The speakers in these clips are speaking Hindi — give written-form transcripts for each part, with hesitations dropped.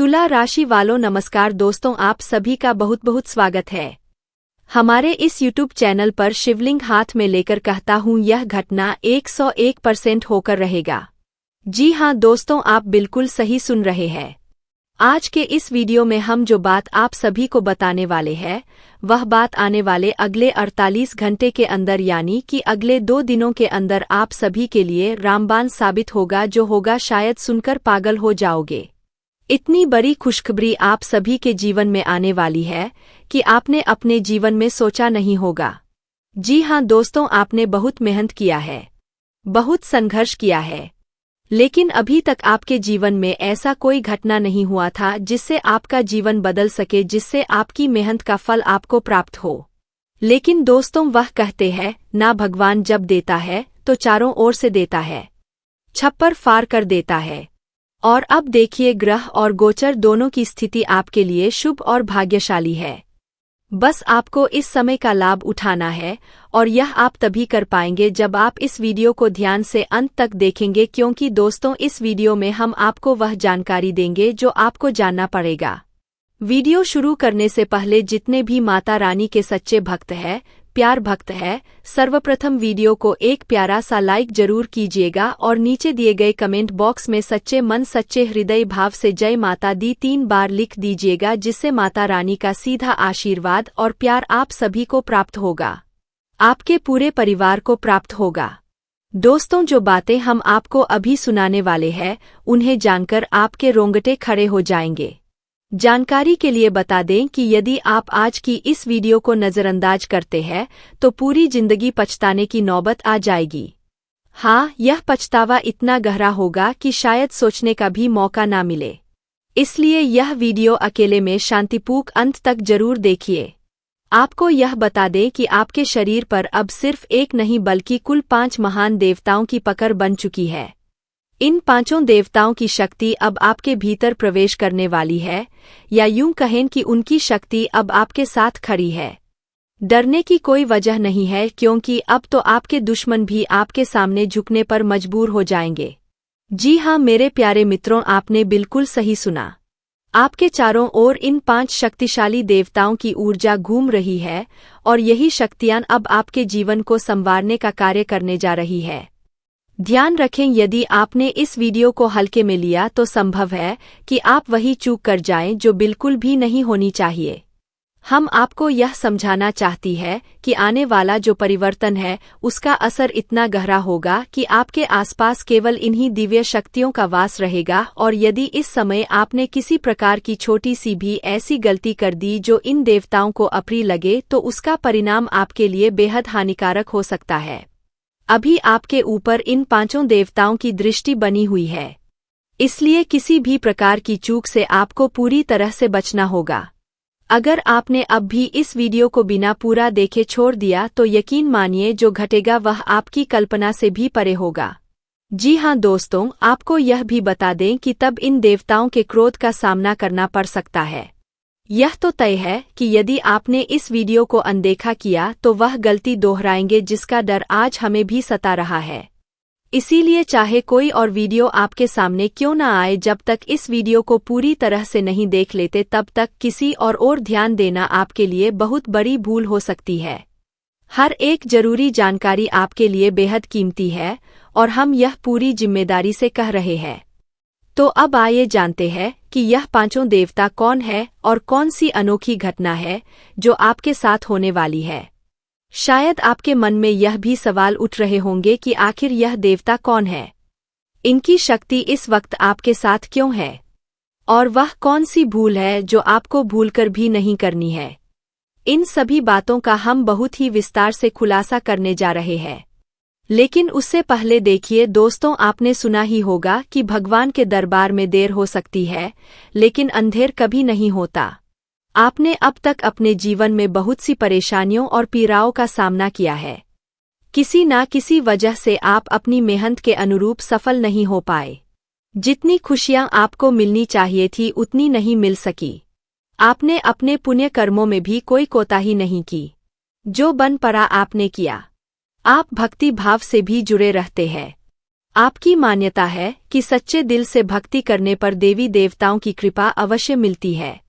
तुला राशि वालों नमस्कार दोस्तों, आप सभी का बहुत बहुत स्वागत है हमारे इस YouTube चैनल पर। शिवलिंग हाथ में लेकर कहता हूँ यह घटना 101% होकर रहेगा। जी हाँ दोस्तों, आप बिल्कुल सही सुन रहे हैं। आज के इस वीडियो में हम जो बात आप सभी को बताने वाले हैं वह बात आने वाले अगले 48 घंटे के अंदर यानी कि अगले 2 दिनों के अंदर आप सभी के लिए रामबाण साबित होगा, जो होगा शायद सुनकर पागल हो जाओगे। इतनी बड़ी खुशखबरी आप सभी के जीवन में आने वाली है कि आपने अपने जीवन में सोचा नहीं होगा। जी हाँ दोस्तों, आपने बहुत मेहनत किया है, बहुत संघर्ष किया है, लेकिन अभी तक आपके जीवन में ऐसा कोई घटना नहीं हुआ था जिससे आपका जीवन बदल सके, जिससे आपकी मेहनत का फल आपको प्राप्त हो। लेकिन दोस्तों, वह कहते हैं ना, भगवान जब देता है तो चारों ओर से देता है, छप्पर फाड़ कर देता है। और अब देखिए, ग्रह और गोचर दोनों की स्थिति आपके लिए शुभ और भाग्यशाली है। बस आपको इस समय का लाभ उठाना है, और यह आप तभी कर पाएंगे जब आप इस वीडियो को ध्यान से अंत तक देखेंगे, क्योंकि दोस्तों इस वीडियो में हम आपको वह जानकारी देंगे जो आपको जानना पड़ेगा। वीडियो शुरू करने से पहले जितने भी माता रानी के सच्चे भक्त हैं, प्यार भक्त है, सर्वप्रथम वीडियो को एक प्यारा सा लाइक जरूर कीजिएगा और नीचे दिए गए कमेंट बॉक्स में सच्चे मन सच्चे हृदय भाव से जय माता दी 3 बार लिख दीजिएगा, जिससे माता रानी का सीधा आशीर्वाद और प्यार आप सभी को प्राप्त होगा, आपके पूरे परिवार को प्राप्त होगा। दोस्तों, जो बातें हम आपको अभी सुनाने वाले हैं उन्हें जानकर आपके रोंगटे खड़े हो जाएंगे। जानकारी के लिए बता दें कि यदि आप आज की इस वीडियो को नज़रअंदाज करते हैं तो पूरी जिंदगी पछताने की नौबत आ जाएगी। हाँ, यह पछतावा इतना गहरा होगा कि शायद सोचने का भी मौका ना मिले। इसलिए यह वीडियो अकेले में शांतिपूर्वक अंत तक जरूर देखिए। आपको यह बता दें कि आपके शरीर पर अब सिर्फ एक नहीं बल्कि कुल 5 महान देवताओं की पकड़ बन चुकी है। इन 5 देवताओं की शक्ति अब आपके भीतर प्रवेश करने वाली है, या यूं कहें कि उनकी शक्ति अब आपके साथ खड़ी है। डरने की कोई वजह नहीं है, क्योंकि अब तो आपके दुश्मन भी आपके सामने झुकने पर मजबूर हो जाएंगे। जी हाँ मेरे प्यारे मित्रों, आपने बिल्कुल सही सुना। आपके चारों ओर इन 5 शक्तिशाली देवताओं की ऊर्जा घूम रही है, और यही शक्तियां अब आपके जीवन को संवारने का कार्य करने जा रही है। ध्यान रखें, यदि आपने इस वीडियो को हल्के में लिया तो संभव है कि आप वही चूक कर जाएं जो बिल्कुल भी नहीं होनी चाहिए। हम आपको यह समझाना चाहती है कि आने वाला जो परिवर्तन है उसका असर इतना गहरा होगा कि आपके आसपास केवल इन्हीं दिव्य शक्तियों का वास रहेगा। और यदि इस समय आपने किसी प्रकार की छोटी सी भी ऐसी गलती कर दी जो इन देवताओं को अप्रिय लगे, तो उसका परिणाम आपके लिए बेहद हानिकारक हो सकता है। अभी आपके ऊपर इन 5 देवताओं की दृष्टि बनी हुई है, इसलिए किसी भी प्रकार की चूक से आपको पूरी तरह से बचना होगा। अगर आपने अब भी इस वीडियो को बिना पूरा देखे छोड़ दिया तो यकीन मानिए जो घटेगा वह आपकी कल्पना से भी परे होगा। जी हाँ दोस्तों, आपको यह भी बता दें कि तब इन देवताओं के क्रोध का सामना करना पड़ सकता है। यह तो तय है कि यदि आपने इस वीडियो को अनदेखा किया तो वह गलती दोहराएंगे, जिसका डर आज हमें भी सता रहा है। इसीलिए चाहे कोई और वीडियो आपके सामने क्यों न आए, जब तक इस वीडियो को पूरी तरह से नहीं देख लेते तब तक किसी और ध्यान देना आपके लिए बहुत बड़ी भूल हो सकती है। हर एक जरूरी जानकारी आपके लिए बेहद कीमती है, और हम यह पूरी जिम्मेदारी से कह रहे हैं। तो अब आइए जानते हैं कि यह 5 देवता कौन है और कौन सी अनोखी घटना है जो आपके साथ होने वाली है। शायद आपके मन में यह भी सवाल उठ रहे होंगे कि आखिर यह देवता कौन है, इनकी शक्ति इस वक्त आपके साथ क्यों है, और वह कौन सी भूल है जो आपको भूलकर भी नहीं करनी है। इन सभी बातों का हम बहुत ही विस्तार से खुलासा करने जा रहे हैं। लेकिन उससे पहले देखिए दोस्तों, आपने सुना ही होगा कि भगवान के दरबार में देर हो सकती है लेकिन अंधेर कभी नहीं होता। आपने अब तक अपने जीवन में बहुत सी परेशानियों और पीड़ाओं का सामना किया है। किसी ना किसी वजह से आप अपनी मेहनत के अनुरूप सफल नहीं हो पाए। जितनी खुशियां आपको मिलनी चाहिए थी उतनी नहीं मिल सकी। आपने अपने पुण्य कर्मों में भी कोई कोताही नहीं की। जो बन पड़ा आपने किया। आप भक्ति भाव से भी जुड़े रहते हैं, आपकी मान्यता है कि सच्चे दिल से भक्ति करने पर देवी देवताओं की कृपा अवश्य मिलती है।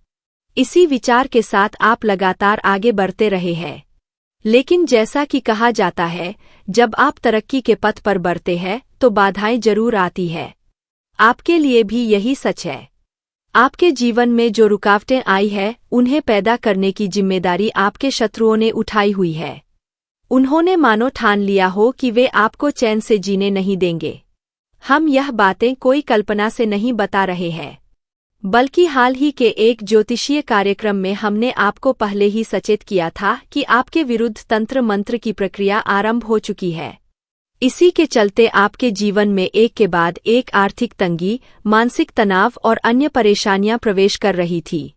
इसी विचार के साथ आप लगातार आगे बढ़ते रहे हैं। लेकिन जैसा कि कहा जाता है, जब आप तरक्की के पथ पर बढ़ते हैं तो बाधाएं जरूर आती है। आपके लिए भी यही सच है। आपके जीवन में जो रुकावटें आई है उन्हें पैदा करने की जिम्मेदारी आपके शत्रुओं ने उठाई हुई है। उन्होंने मानो ठान लिया हो कि वे आपको चैन से जीने नहीं देंगे। हम यह बातें कोई कल्पना से नहीं बता रहे हैं, बल्कि हाल ही के एक ज्योतिषीय कार्यक्रम में हमने आपको पहले ही सचेत किया था कि आपके विरुद्ध तंत्र मंत्र की प्रक्रिया आरंभ हो चुकी है। इसी के चलते आपके जीवन में एक के बाद एक आर्थिक तंगी, मानसिक तनाव और अन्य परेशानियां प्रवेश कर रही थी।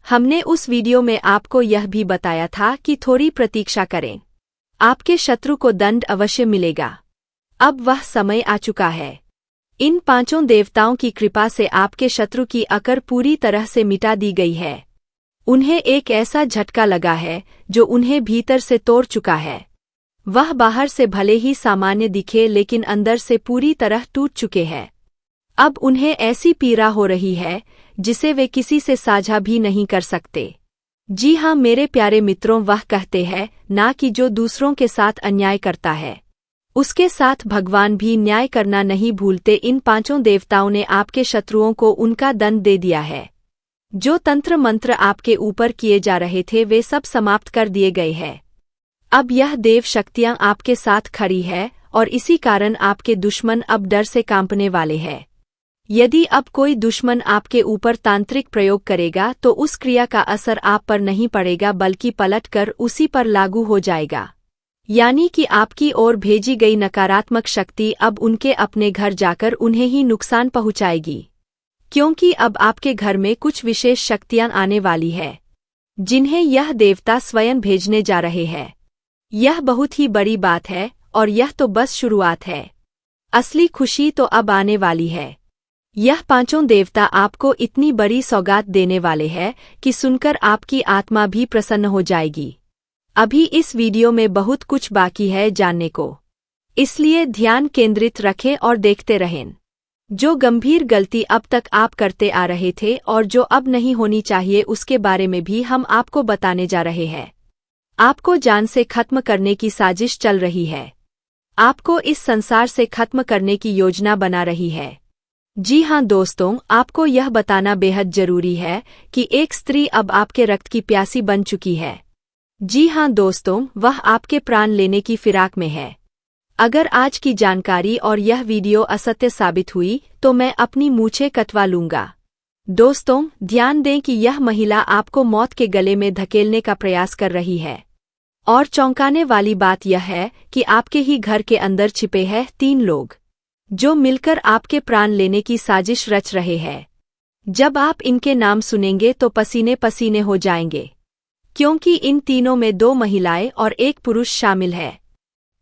हमने उस वीडियो में आपको यह भी बताया था कि थोड़ी प्रतीक्षा करें, आपके शत्रु को दंड अवश्य मिलेगा। अब वह समय आ चुका है। इन पांचों देवताओं की कृपा से आपके शत्रु की अकड़ पूरी तरह से मिटा दी गई है। उन्हें एक ऐसा झटका लगा है जो उन्हें भीतर से तोड़ चुका है। वह बाहर से भले ही सामान्य दिखे लेकिन अंदर से पूरी तरह टूट चुके हैं। अब उन्हें ऐसी पीड़ा हो रही है जिसे वे किसी से साझा भी नहीं कर सकते। जी हाँ मेरे प्यारे मित्रों, वह कहते हैं ना कि जो दूसरों के साथ अन्याय करता है उसके साथ भगवान भी न्याय करना नहीं भूलते। इन पांचों देवताओं ने आपके शत्रुओं को उनका दंड दे दिया है। जो तंत्र मंत्र आपके ऊपर किए जा रहे थे वे सब समाप्त कर दिए गए हैं। अब यह देव शक्तियां आपके साथ खड़ी है और इसी कारण आपके दुश्मन अब डर से कांपने वाले हैं। यदि अब कोई दुश्मन आपके ऊपर तांत्रिक प्रयोग करेगा तो उस क्रिया का असर आप पर नहीं पड़ेगा बल्कि पलटकर उसी पर लागू हो जाएगा। यानी कि आपकी ओर भेजी गई नकारात्मक शक्ति अब उनके अपने घर जाकर उन्हें ही नुकसान पहुंचाएगी, क्योंकि अब आपके घर में कुछ विशेष शक्तियां आने वाली है जिन्हें यह देवता स्वयं भेजने जा रहे हैं। यह बहुत ही बड़ी बात है और यह तो बस शुरुआत है। असली खुशी तो अब आने वाली है। यह पांचों देवता आपको इतनी बड़ी सौगात देने वाले हैं कि सुनकर आपकी आत्मा भी प्रसन्न हो जाएगी। अभी इस वीडियो में बहुत कुछ बाकी है जानने को, इसलिए ध्यान केंद्रित रखें और देखते रहें। जो गंभीर गलती अब तक आप करते आ रहे थे और जो अब नहीं होनी चाहिए उसके बारे में भी हम आपको बताने जा रहे हैं। आपको जान से खत्म करने की साजिश चल रही है। आपको इस संसार से खत्म करने की योजना बना रही है। जी हाँ दोस्तों, आपको यह बताना बेहद जरूरी है कि एक स्त्री अब आपके रक्त की प्यासी बन चुकी है। जी हाँ दोस्तों, वह आपके प्राण लेने की फिराक में है। अगर आज की जानकारी और यह वीडियो असत्य साबित हुई तो मैं अपनी मूंछें कटवा लूंगा। दोस्तों ध्यान दें कि यह महिला आपको मौत के गले में धकेलने का प्रयास कर रही है। और चौंकाने वाली बात यह है कि आपके ही घर के अंदर छिपे हैं 3 लोग जो मिलकर आपके प्राण लेने की साजिश रच रहे हैं। जब आप इनके नाम सुनेंगे तो पसीने पसीने हो जाएंगे, क्योंकि इन तीनों में 2 महिलाएं और 1 पुरुष शामिल है।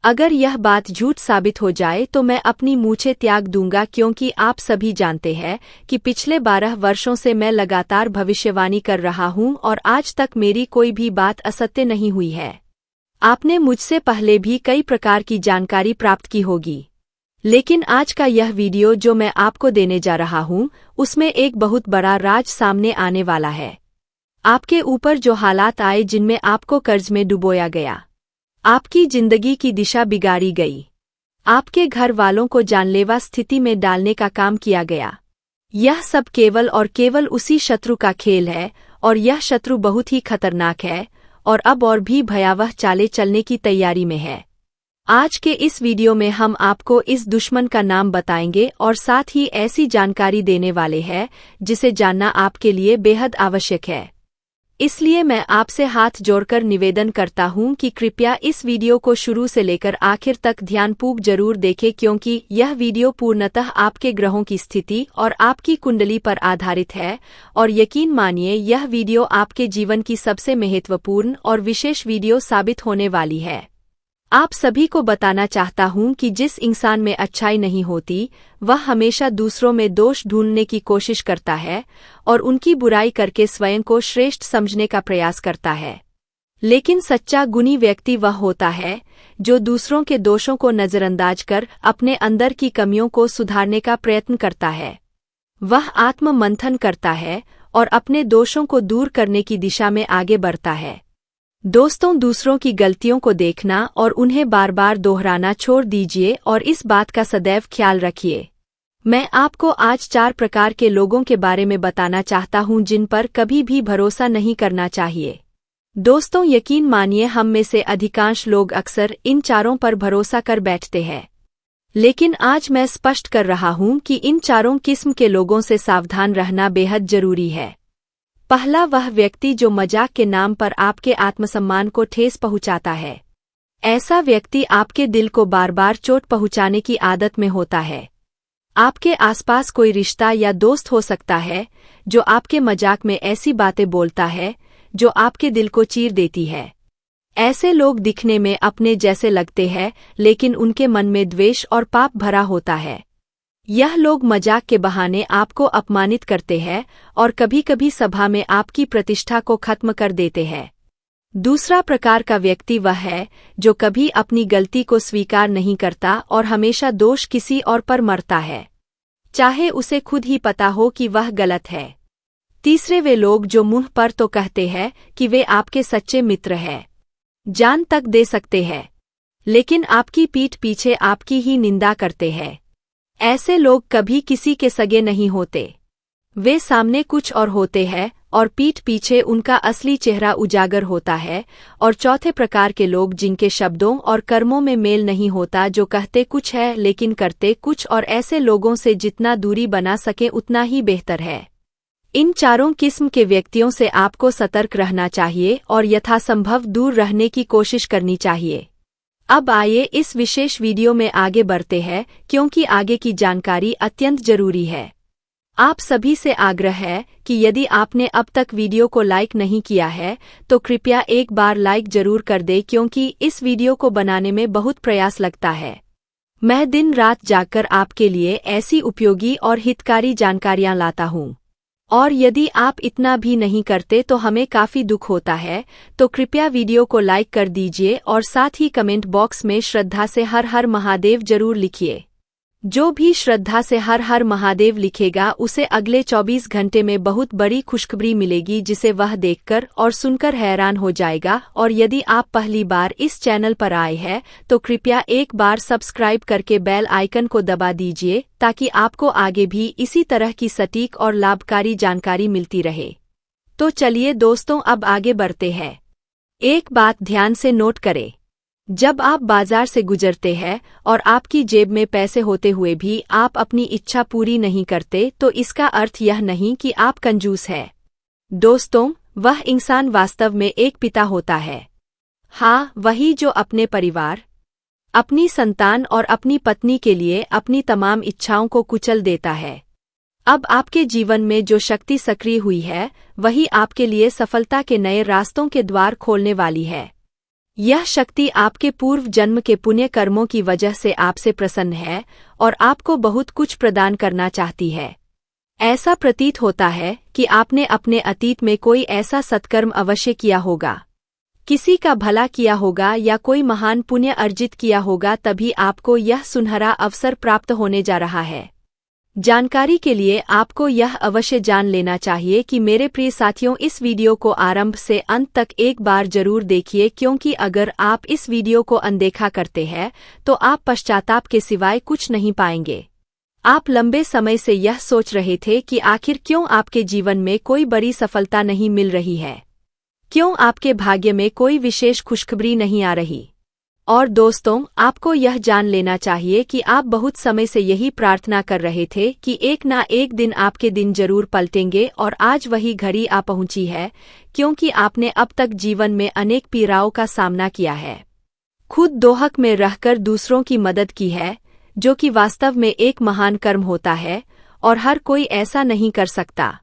अगर यह बात झूठ साबित हो जाए तो मैं अपनी मूंछें त्याग दूंगा, क्योंकि आप सभी जानते हैं कि पिछले 12 वर्षों से मैं लगातार भविष्यवाणी कर रहा हूं और आज तक मेरी कोई भी बात असत्य नहीं हुई है। आपने मुझसे पहले भी कई प्रकार की जानकारी प्राप्त की होगी, लेकिन आज का यह वीडियो जो मैं आपको देने जा रहा हूं उसमें एक बहुत बड़ा राज सामने आने वाला है। आपके ऊपर जो हालात आए जिनमें आपको कर्ज में डुबोया गया, आपकी जिंदगी की दिशा बिगाड़ी गई, आपके घर वालों को जानलेवा स्थिति में डालने का काम किया गया, यह सब केवल और केवल उसी शत्रु का खेल है। और यह शत्रु बहुत ही खतरनाक है और अब और भी भयावह चालें चलने की तैयारी में है। आज के इस वीडियो में हम आपको इस दुश्मन का नाम बताएंगे और साथ ही ऐसी जानकारी देने वाले हैं जिसे जानना आपके लिए बेहद आवश्यक है। इसलिए मैं आपसे हाथ जोड़कर निवेदन करता हूं कि कृपया इस वीडियो को शुरू से लेकर आखिर तक ध्यानपूर्वक जरूर देखें, क्योंकि यह वीडियो पूर्णतः आपके ग्रहों की स्थिति और आपकी कुंडली पर आधारित है। और यकीन मानिए यह वीडियो आपके जीवन की सबसे महत्वपूर्ण और विशेष वीडियो साबित होने वाली है। आप सभी को बताना चाहता हूं कि जिस इंसान में अच्छाई नहीं होती वह हमेशा दूसरों में दोष ढूंढने की कोशिश करता है और उनकी बुराई करके स्वयं को श्रेष्ठ समझने का प्रयास करता है। लेकिन सच्चा गुणी व्यक्ति वह होता है जो दूसरों के दोषों को नजरअंदाज कर अपने अंदर की कमियों को सुधारने का प्रयत्न करता है। वह आत्म मंथन करता है और अपने दोषों को दूर करने की दिशा में आगे बढ़ता है। दोस्तों, दूसरों की गलतियों को देखना और उन्हें बार बार दोहराना छोड़ दीजिए और इस बात का सदैव ख्याल रखिए। मैं आपको आज 4 प्रकार के लोगों के बारे में बताना चाहता हूं जिन पर कभी भी भरोसा नहीं करना चाहिए। दोस्तों, यकीन मानिए हम में से अधिकांश लोग अक्सर इन चारों पर भरोसा कर बैठते हैं, लेकिन आज मैं स्पष्ट कर रहा हूं कि इन चारों किस्म के लोगों से सावधान रहना बेहद जरूरी है। पहला, वह व्यक्ति जो मजाक के नाम पर आपके आत्मसम्मान को ठेस पहुंचाता है। ऐसा व्यक्ति आपके दिल को बार बार चोट पहुंचाने की आदत में होता है। आपके आसपास कोई रिश्ता या दोस्त हो सकता है जो आपके मजाक में ऐसी बातें बोलता है जो आपके दिल को चीर देती है। ऐसे लोग दिखने में अपने जैसे लगते हैं, लेकिन उनके मन में द्वेष और पाप भरा होता है। यह लोग मजाक के बहाने आपको अपमानित करते हैं और कभी कभी सभा में आपकी प्रतिष्ठा को खत्म कर देते हैं। दूसरा प्रकार का व्यक्ति वह है जो कभी अपनी गलती को स्वीकार नहीं करता और हमेशा दोष किसी और पर मरता है, चाहे उसे खुद ही पता हो कि वह गलत है। तीसरे, वे लोग जो मुंह पर तो कहते हैं कि वे आपके सच्चे मित्र हैं, जान तक दे सकते हैं, लेकिन आपकी पीठ पीछे आपकी ही निंदा करते हैं। ऐसे लोग कभी किसी के सगे नहीं होते। वे सामने कुछ और होते हैं और पीठ पीछे उनका असली चेहरा उजागर होता है। और चौथे प्रकार के लोग जिनके शब्दों और कर्मों में मेल नहीं होता, जो कहते कुछ है लेकिन करते कुछ और। ऐसे लोगों से जितना दूरी बना सके उतना ही बेहतर है। इन चारों किस्म के व्यक्तियों से आपको सतर्क रहना चाहिए और यथासंभव दूर रहने की कोशिश करनी चाहिए। अब आइए इस विशेष वीडियो में आगे बढ़ते हैं, क्योंकि आगे की जानकारी अत्यंत जरूरी है। आप सभी से आग्रह है कि यदि आपने अब तक वीडियो को लाइक नहीं किया है तो कृपया एक बार लाइक जरूर कर दें, क्योंकि इस वीडियो को बनाने में बहुत प्रयास लगता है। मैं दिन रात जागकर आपके लिए ऐसी उपयोगी और हितकारी जानकारियां लाता हूं, और यदि आप इतना भी नहीं करते तो हमें काफी दुख होता है। तो कृपया वीडियो को लाइक कर दीजिए और साथ ही कमेंट बॉक्स में श्रद्धा से हर हर महादेव जरूर लिखिए। जो भी श्रद्धा से हर हर महादेव लिखेगा उसे अगले 24 घंटे में बहुत बड़ी खुशखबरी मिलेगी, जिसे वह देखकर और सुनकर हैरान हो जाएगा। और यदि आप पहली बार इस चैनल पर आए हैं तो कृपया एक बार सब्सक्राइब करके बेल आइकन को दबा दीजिए, ताकि आपको आगे भी इसी तरह की सटीक और लाभकारी जानकारी मिलती रहे। तो चलिए दोस्तों, अब आगे बढ़ते हैं। एक बात ध्यान से नोट करें, जब आप बाजार से गुजरते हैं और आपकी जेब में पैसे होते हुए भी आप अपनी इच्छा पूरी नहीं करते, तो इसका अर्थ यह नहीं कि आप कंजूस हैं। दोस्तों, वह इंसान वास्तव में एक पिता होता है। हाँ, वही जो अपने परिवार, अपनी संतान और अपनी पत्नी के लिए अपनी तमाम इच्छाओं को कुचल देता है। अब आपके जीवन में जो शक्ति सक्रिय हुई है, वही आपके लिए सफलता के नए रास्तों के द्वार खोलने वाली है। यह शक्ति आपके पूर्व जन्म के पुण्य कर्मों की वजह से आपसे प्रसन्न है और आपको बहुत कुछ प्रदान करना चाहती है। ऐसा प्रतीत होता है कि आपने अपने अतीत में कोई ऐसा सत्कर्म अवश्य किया होगा, किसी का भला किया होगा या कोई महान पुण्य अर्जित किया होगा, तभी आपको यह सुनहरा अवसर प्राप्त होने जा रहा है। जानकारी के लिए आपको यह अवश्य जान लेना चाहिए कि मेरे प्रिय साथियों, इस वीडियो को आरंभ से अंत तक एक बार जरूर देखिए, क्योंकि अगर आप इस वीडियो को अनदेखा करते हैं तो आप पश्चाताप के सिवाय कुछ नहीं पाएंगे। आप लंबे समय से यह सोच रहे थे कि आखिर क्यों आपके जीवन में कोई बड़ी सफलता नहीं मिल रही है, क्यों आपके भाग्य में कोई विशेष खुशखबरी नहीं आ रही। और दोस्तों, आपको यह जान लेना चाहिए कि आप बहुत समय से यही प्रार्थना कर रहे थे कि एक ना एक दिन आपके दिन जरूर पलटेंगे, और आज वही घड़ी आ पहुंची है, क्योंकि आपने अब तक जीवन में अनेक पीड़ाओं का सामना किया है, खुद दोहक में रहकर दूसरों की मदद की है, जो कि वास्तव में एक महान कर्म होता है और हर कोई ऐसा नहीं कर सकता।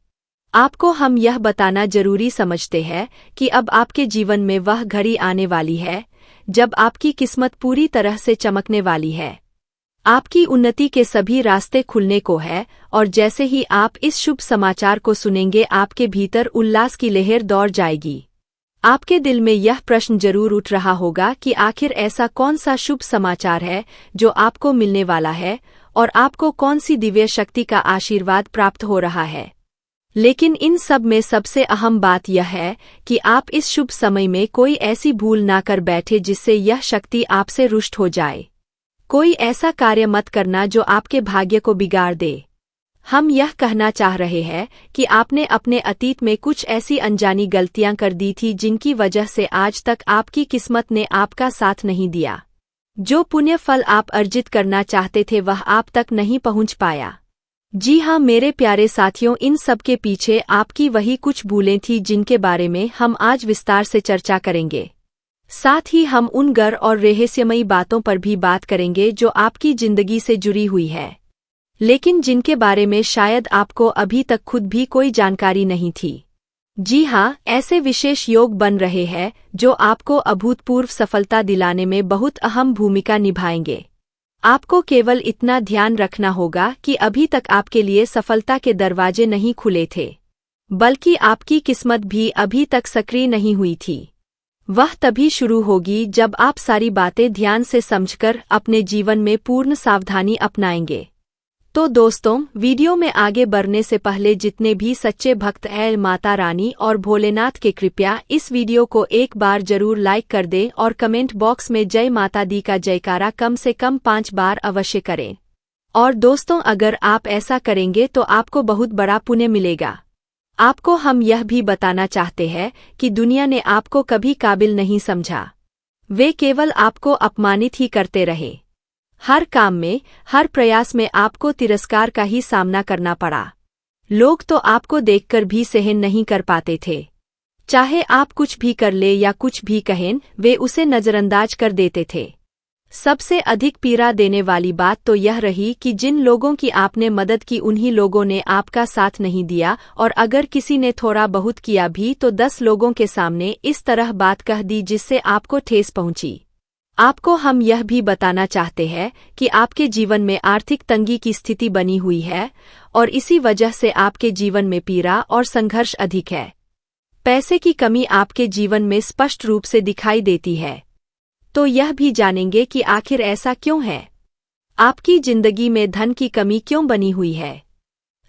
आपको हम यह बताना जरूरी समझते हैं कि अब आपके जीवन में वह घड़ी आने वाली है जब आपकी किस्मत पूरी तरह से चमकने वाली है। आपकी उन्नति के सभी रास्ते खुलने को है, और जैसे ही आप इस शुभ समाचार को सुनेंगे आपके भीतर उल्लास की लहर दौड़ जाएगी। आपके दिल में यह प्रश्न जरूर उठ रहा होगा कि आखिर ऐसा कौन सा शुभ समाचार है जो आपको मिलने वाला है और आपको कौन सी दिव्य शक्ति का आशीर्वाद प्राप्त हो रहा है। लेकिन इन सब में सबसे अहम बात यह है कि आप इस शुभ समय में कोई ऐसी भूल ना कर बैठे जिससे यह शक्ति आपसे रुष्ट हो जाए। कोई ऐसा कार्य मत करना जो आपके भाग्य को बिगाड़ दे। हम यह कहना चाह रहे हैं कि आपने अपने अतीत में कुछ ऐसी अनजानी गलतियां कर दी थी जिनकी वजह से आज तक आपकी किस्मत ने आपका साथ नहीं दिया। जो पुण्य फल आप अर्जित करना चाहते थे वह आप तक नहीं पहुंच पाया। जी हाँ मेरे प्यारे साथियों, इन सब के पीछे आपकी वही कुछ भूलें थी जिनके बारे में हम आज विस्तार से चर्चा करेंगे। साथ ही हम उन गर और रहस्यमयी बातों पर भी बात करेंगे जो आपकी जिंदगी से जुड़ी हुई है, लेकिन जिनके बारे में शायद आपको अभी तक खुद भी कोई जानकारी नहीं थी। जी हाँ, ऐसे विशेष योग बन रहे हैं जो आपको अभूतपूर्व सफलता दिलाने में बहुत अहम भूमिका निभाएंगे। आपको केवल इतना ध्यान रखना होगा कि अभी तक आपके लिए सफलता के दरवाजे नहीं खुले थे, बल्कि आपकी किस्मत भी अभी तक सक्रिय नहीं हुई थी। वह तभी शुरू होगी जब आप सारी बातें ध्यान से समझकर अपने जीवन में पूर्ण सावधानी अपनाएंगे। तो दोस्तों, वीडियो में आगे बढ़ने से पहले जितने भी सच्चे भक्त हैं माता रानी और भोलेनाथ के, कृपया इस वीडियो को एक बार जरूर लाइक कर दें और कमेंट बॉक्स में जय माता दी का जयकारा कम से कम 5 बार अवश्य करें। और दोस्तों, अगर आप ऐसा करेंगे तो आपको बहुत बड़ा पुण्य मिलेगा। आपको हम यह भी बताना चाहते हैं कि दुनिया ने आपको कभी काबिल नहीं समझा। वे केवल आपको अपमानित ही करते रहे। हर काम में, हर प्रयास में आपको तिरस्कार का ही सामना करना पड़ा। लोग तो आपको देखकर भी सहन नहीं कर पाते थे। चाहे आप कुछ भी कर ले या कुछ भी कहें, वे उसे नजरअंदाज कर देते थे। सबसे अधिक पीड़ा देने वाली बात तो यह रही कि जिन लोगों की आपने मदद की उन्हीं लोगों ने आपका साथ नहीं दिया, और अगर किसी ने थोड़ा बहुत किया भी तो 10 लोगों के सामने इस तरह बात कह दी जिससे आपको ठेस पहुंची। आपको हम यह भी बताना चाहते हैं कि आपके जीवन में आर्थिक तंगी की स्थिति बनी हुई है और इसी वजह से आपके जीवन में पीड़ा और संघर्ष अधिक है। पैसे की कमी आपके जीवन में स्पष्ट रूप से दिखाई देती है। तो यह भी जानेंगे कि आखिर ऐसा क्यों है, आपकी जिंदगी में धन की कमी क्यों बनी हुई है।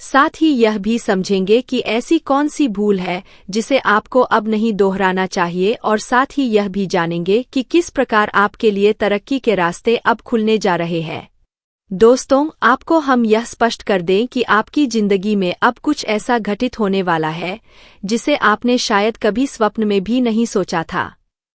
साथ ही यह भी समझेंगे कि ऐसी कौन सी भूल है जिसे आपको अब नहीं दोहराना चाहिए, और साथ ही यह भी जानेंगे कि किस प्रकार आपके लिए तरक्की के रास्ते अब खुलने जा रहे हैं। दोस्तों, आपको हम यह स्पष्ट कर दें कि आपकी जिंदगी में अब कुछ ऐसा घटित होने वाला है जिसे आपने शायद कभी स्वप्न में भी नहीं सोचा था।